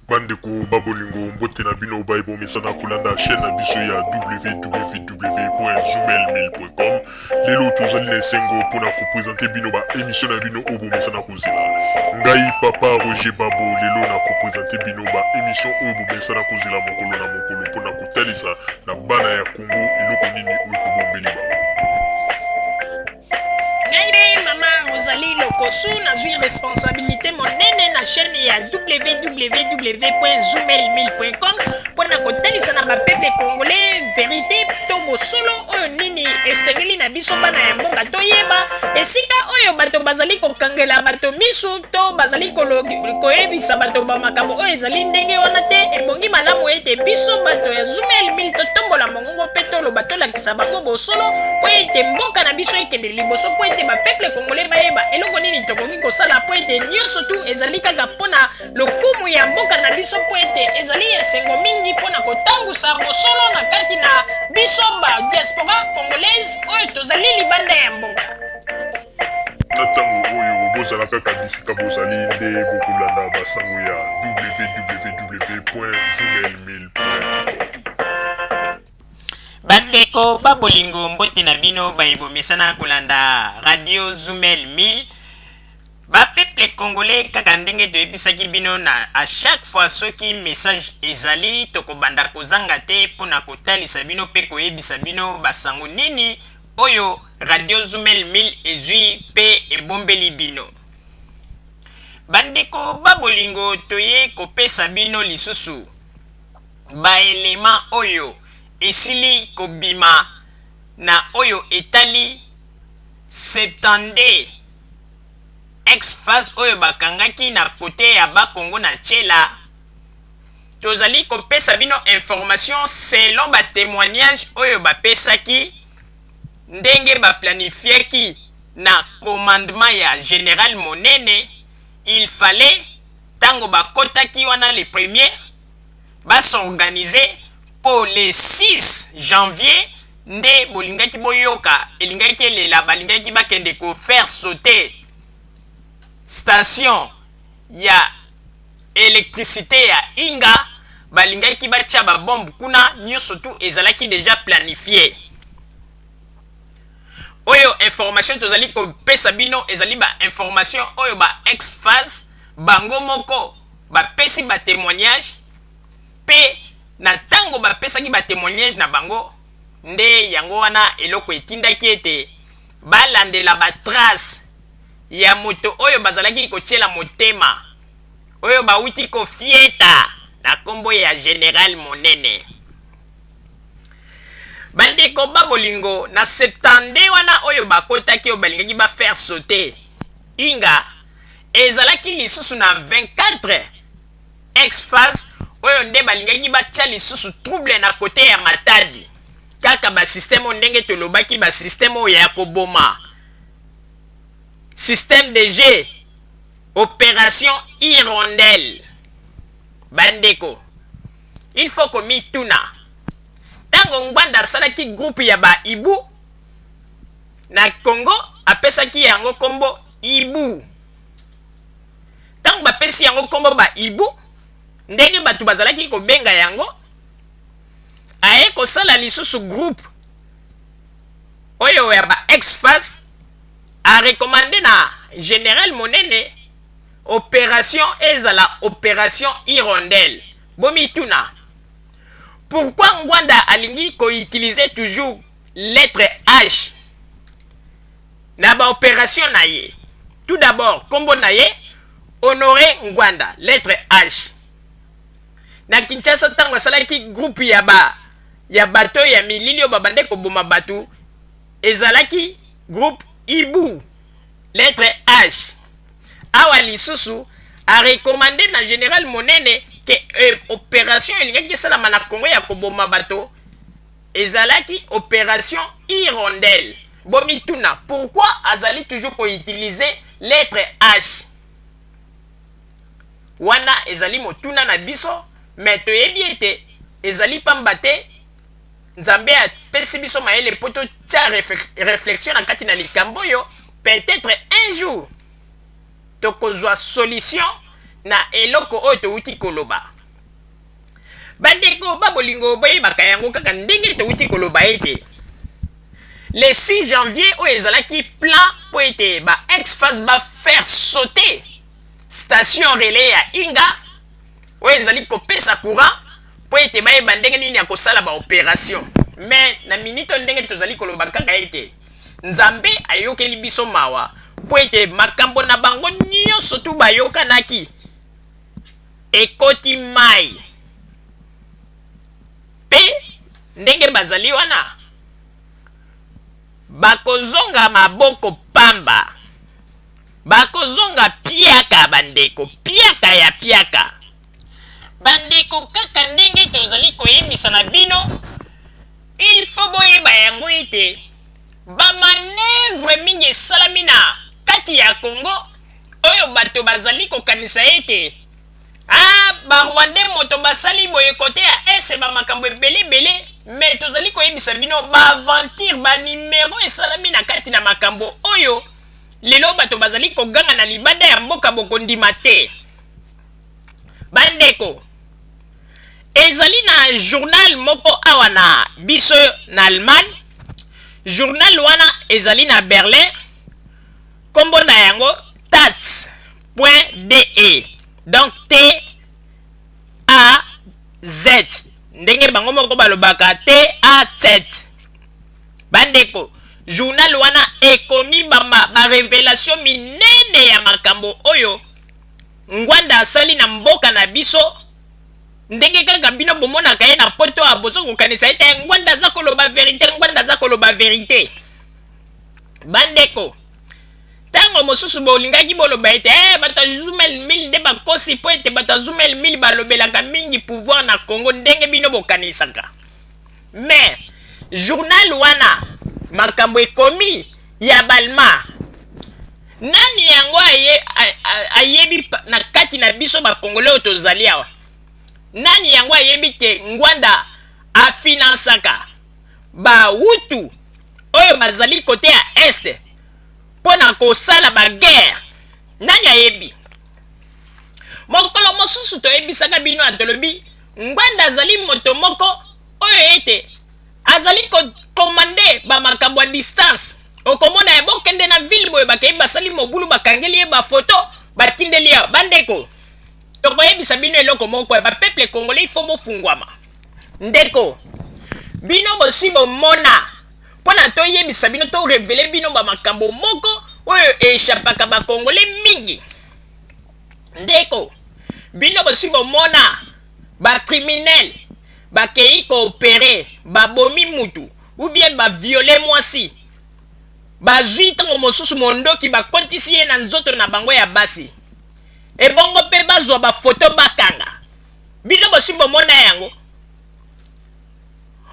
Bandeko babolingo mbote na bino baibo mesana kolanda chaîne na biso ya www.zoomel1000.com. Lelo tozali na esengo mpona kopresente bino ba émission na bino oyo bomesana kozela. Ngai papa Roger Babo lelo na kopresente bino ba émission oyo bomesana kozela mokolo na mokolo mpona kotalisa na bana ya Congo eloko nini oyo tobombeli bango. Mama Rosalie Lokosu nazwi responsabilité monene na chaîne ya www.zoomel1000.com mpona kotalisa na bapeple congolais vérité to bosolo oyo nini esengeli na biso bana ya mboka toyeba esika oyo bato bazali kokangela bato misu to bazali koyebisa bato bamakambo oyo ezali ndenge wana te. Ebongi malamu ete biso bato ya Zoomel 1000 totombola mongongo mpe toloba tolakisa bango bosolo mpo ete mboka na biso ekende liboso mpo ete bapeple congolais bayeba eloko nini tokoki kosala mpo ete nyonso tu ezali kaka mpona lokumu ya mboka na biso mpo ete ezali esengo mingi mpona kotambusa bosolo na kati na biso ba diaspora congolaise oyo tozali libanda ya mboka. Na ntango oyo bozala kaka bisika bozali nde bokolanda basango ya www.zoomel1000.com. Bandeko babolingo mbote na bino baibomesana kolanda radio Zoomel 1000 bapeple congolais kaka ndenge toyebisaki bino na a chaque fois soki message ezali tokobanda kozanga te mpona kotalisa bino mpe koyebisa bino basango nini oyo radio Zoomel 1000 ezwi mpe ebombeli bino. Bandeko babolingo toye kopesa bino lisusu baelema oyo esili kobima na oyo etali 70 ex-phase oyo bakangaki na kote ya bakongo na Tchela. Tozali kopesa bino information selon ba témoignage oyo bapesaki ndenge baplanifieki na commandement ya Général Monene. Il fallait tango bakotaki wana les premiers s'organiser pour le 6 janvier nde bolingaki boyoka elingaki elela balingaki bakende ko faire sauter station ya électricité ya Inga balingaki batia ba bombe kuna nyonso tu ezalaki déjà planifié. Oyo information tozali ko pesa bino ezali ba information oyo ba ex-phase bango moko ba pesi ba témoignage pe na tango ba pesaki ba témoignage na bango nde yango wana eloko etindaki ete balandela ba trace ya moto oyo bazalaki kotiela motema oyo bauti kofieta na kombo ya Général Monene. Bandeko babolingo na 70 wana oyo bakotaki oyo balingaki ba faire sauter Inga ezalaki lisusu na 24 ex-phase oyo nde balingaki batia lisusu trouble na kote ya Matadi kaka ba système ndenge tolobaki ba système oyo ya koboma système de G opération Hirondelle. Bandeko il faut komi tuna tango Ngwanda salaki groupe ya ba Ibu na Congo apesaki yango kombo Ibu. Tango bapesi yango kombo ba Ibu ndenge batu bazalaki kobenga yango aye kosala lisusu groupe oyo ya ba ex-phase a recommandé na Général Monene opération ezala opération Hirondelle. Bomituna pourquoi Ngwanda alingi ko utiliser toujours lettre H na ba opération na ye? Tout d'abord kombo na ye Honoré Ngwanda lettre H. Na Kinshasa tango asalaki groupe ya bato ya milili oyo babande koboma batu ezalaki groupe Ibu lettre H. Awa lisusu a recommandé na Général Monene que opération elingaki esalama na Congo ya koboma bato ezalaki opération Hirondelle. Bomituna pourquoi azali toujours ko utiliser lettre H? Wana ezali motuna na biso mais toyebi ete ezali pamba te Nzambe apesi biso mayele poto tia réflexion na kati na likambo yo. Peut-être un jour tokozwa solution na eloko oyo touti koloba. bandeko babolingo boyebaka yango kaka ndenge touti koloba ete le 6 janvier oyo ezalaki plan po ete ba ex-face ba faire sauter station relais ya Inga oyo ezali kopesa courant po ete bayeba ndenge nini ya kosala ba opération. Mais na minute ndenge tozali koloba kaka ete Nzambe ayokeli biso mawa po ete makambo na bango nyonso tu bayokanaki ekoti mai pe ndenge bazali wana bakozonga maboko pamba, bakozonga piaka bandeko, piaka ya piaka bandeko. Kaka ndenge tozali koyebisa na bino, il faut boyeba yango ete bamanevre mingi esalami na kati ya Congo oyo bato bazali kokanisa ete barwandais moto basali boye kote ya ese bamakambo ebele, mais tozali koyebisa bino baaventure banimero esalami na kati na makambo oyo lelo bato bazali koganga na libanda ya mboka bokondima te bandeko. Ezali na journal moko awa na biso na Allemagne, journal wana ezali na Berlin, kombo na yango tats.de, donc T-A-Z, ndenge bango moko balobaka T-A-Z. Bandeko, journal wana ekomi ba révélation minene ya makambo oyo ngwanda asali na mboka na biso, ndenge kaka bino bomonaka ye na poto a bozo kokanisa ete ngwanda za koloba verité, ngwanda za koloba verité. Bandeko, tango mosusu bolingaki boloba ete bata Zumel Mil nde bakosi po ete bata Zumel Mil balobelaka mingi pouvoir na Congo, ndenge bino bokanisaka. Mais journal wana makambo ekomi ya balma nani yango ayebi na kati na biso bakongole oyo tozali awa, nani yango ayebi ke ngwanda afinansaka bawutu oyo bazali kote ya este mpona kosala baguerre, nani ayebi? Mokolo mosusu toyebisaka bino atolobi ngwanda azali moto moko oyo ete azali komande bamakambo ya distance, okomona ye bokende na ville boye bakei basali mobulu bakangeli ye bafoto batindeli ya bandeko. Tokoyebisa bino eloko moko ya bapeple congolais ifo bofungwama ndeko bino bosi bomona mpona toyebisa bino to revele bino bamakambo moko oyo eshapaka bakongolais mingi ndeko. Bino bosi bomona bacriminel bakei koopere babomi mutu ou bien baviole mwasi, bazwi ntango mosusu mondoki bakontisi ye na nzoto na bango ya basi, ebongo mpe bazwa bafoto bakanga. Bino bosi bomona yango,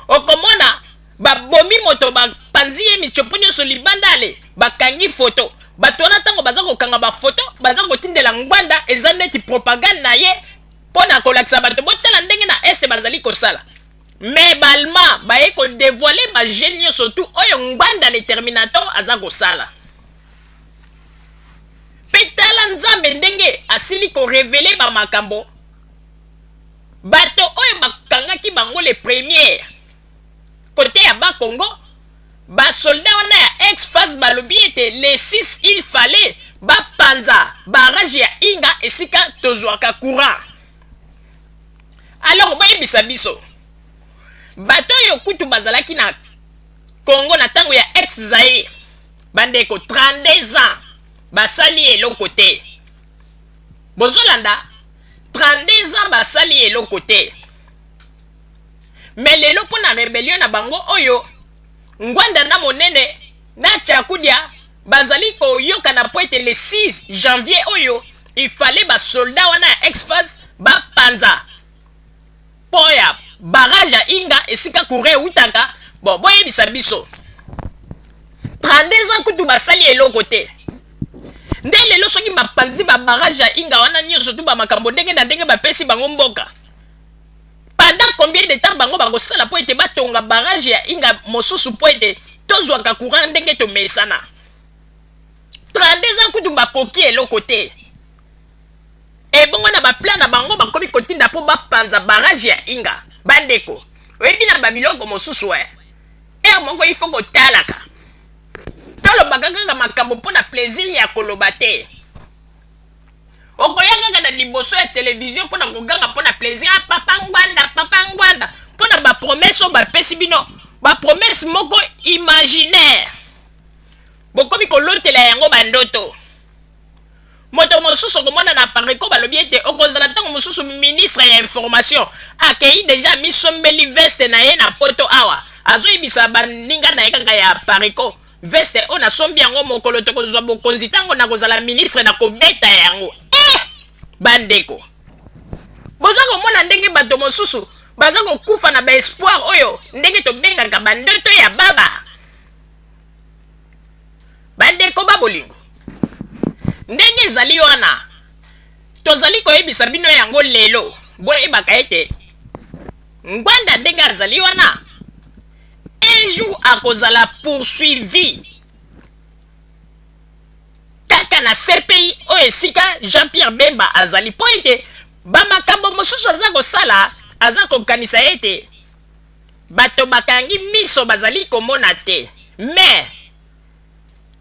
okomona babomi moto bapanzi ye michopo nyonso libanda ale bakangi foto, bato wana ntango baza kokanga bafoto baza kotindela ngwanda eza neti propagande na ye mpona kolakisa bato botala ndenge na este bazali kosala. Mais balma baye ko dévoiler ba génie surtout oyo ngwanda le terminator aza kosala. Petala nzambe ndenge asili ko révéler ba makambo bato oyo bakangaki bango le premier côté ya ba Congo, ba soldat wana ya ex-face balobi ete les 6 il fallait ba panza barrage ya Inga esika tozwaka courant. Alors boyebisa biso bato yo kutu bazalaki na Congo na tango ya ex-Zaire bandeko 32 ans basali eloko te, bozolanda 32 ans basali eloko te. Mais lelo mpona rebellion na bango oyo ngwanda na monene na chakudia bazali koyoka na po ete le 6 janvier oyo il fallait ba soldat wana ya ex-face ba panza poya barrage ya Inga esika kure utaka. Bon boyebisa biso 32 ans kutu basali eloko te, nde lelo soki bapanzi ba barrage ya Inga wana nyonso tu bamakambo ndenge na ndenge bapesi bango mboka. Pendant combien de temps bango bakosala po ete batonga barrage ya Inga mosusu po ete tozwaka courant ndenge tomesana? 32 ans kutu bakoki eloko te, ebongo na baplan na bango bakomi kotinda po kopanza barrage ya Inga bandeko oyebi na babiloko mosusu moko il faut kotalaka tolobaka kaka makambo mpona plaisir ya koloba te okoya kaka na liboso ya televizio mpona koganga mpona plaisir papa ngwanda mpona bapromese oyo bapesi bino bapromese moko imaginaire bokomi kolotela yango bandoto moto mosusu komona na pareko balobi ete okozala ntango mosusu ministre ya information akei deja misombeli veste na ye na poto awa azoyebisa baninga na ye kaka ya pareko veste oyo nasombi yango mokolo tokozwa bokonzi ntango nakozala ministre na kobeta yango bandeko boza komona ndenge bato mosusu baza kokufa na baespoir oyo ndenge tobengaka bandoto ya baba bandeko babolingo ndenge ezali wana tozali koyebisa bino yango lelo boyebaka ete ngwanda ndenge azali wana un jour akozala poursuivi kaka na CPI oyo esika Jean-Pierre Bemba azali mpo ete bamakambo mosusu aza kosala aza kokanisa ete bato bakangi miso bazali komona te mais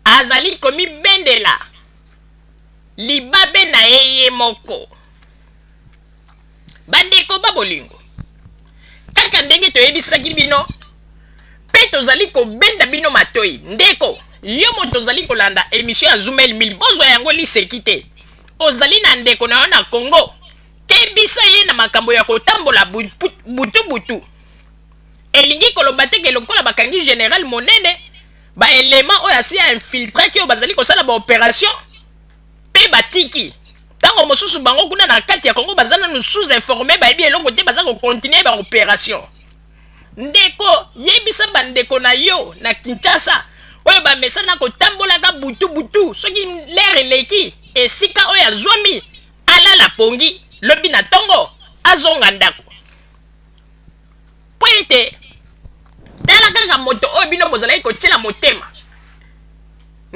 azali komibendela libabe na ye moko bandeko babolingo kaka ndenge toyebisaki bino mpe tozali kobenda bino matoi ndeko yo moto ozali kolanda émission ya Zoomel Mil bozwa yango liseki te ozali na ndeko na yo na Congo kebisa ye na makambo ya kotambola butu elingi koloba teke lokola bakangi général monene baelema oyo asi ya infiltraki oyo bazali kosala baopération mpe batiki ntango mosusu bango kuna na kati ya Congo baza nanu sous-informé bayebi eloko te baza kokontinue baopération ndeko yebisa bandeko na yo na Kinshasa oyo bamesana kotambolaka butu soki lere eleki esika oyo azwami alala pongi lobi na ntongo azonga ndako po ete tala kaka moto oyo bino bozalaki kotiela motema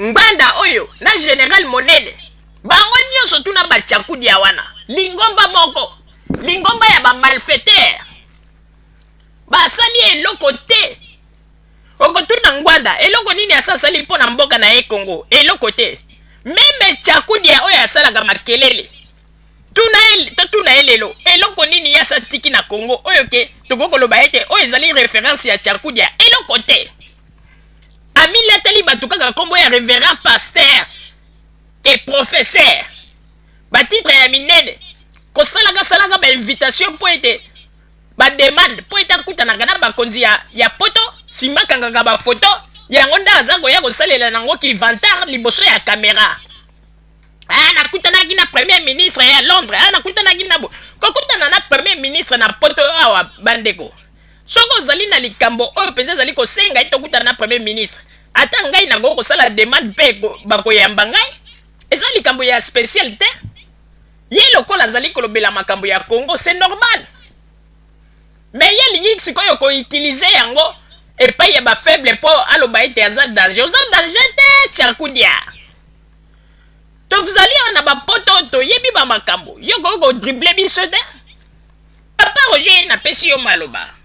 ngwanda oyo na général monene bango nyonso tuna batiakudi ya wana lingomba moko lingomba ya bamalfaiteur basali eloko te okotuna ngwanda eloko nini asasali mpo na mboka na ye Congo eloko te meme tiakudia oyo asalaka makelele tuna ye lelo eloko nini yasa tiki na Congo oyo ke tokokoloba ete oyo ezali référence ya tiakudia eloko te amilatali bato kaka kombo ya révérend pasteur et professeur batitre ya minene kosalaka bainvitation mpo ete bademande mpo ete akutanaka na bakonzi ya poto simbakangaka bafoto yango nde aza koya kosalela nango kivantar liboso ya kamera nakutanaki na premier ministre ya Londres nakutanaki na kokutana na premier ministre na poto awa bandeko soko ozali na likambo oyo mpenza ezali kosenga ete okutana na premier ministre ata ngai nango kosala demande mpe bakoyamba ngai eza likambo ya spécial te ye lokola azali kolobela makambo ya Congo c'est normal mais ye lingi sikoyo koutilize yango epai ya bafaible mpo aloba ete aza danger oza danger te tiakudia tozali na bapoto toyebi bamakambo yo kokodrible biso te papa Roger napesi yo maloba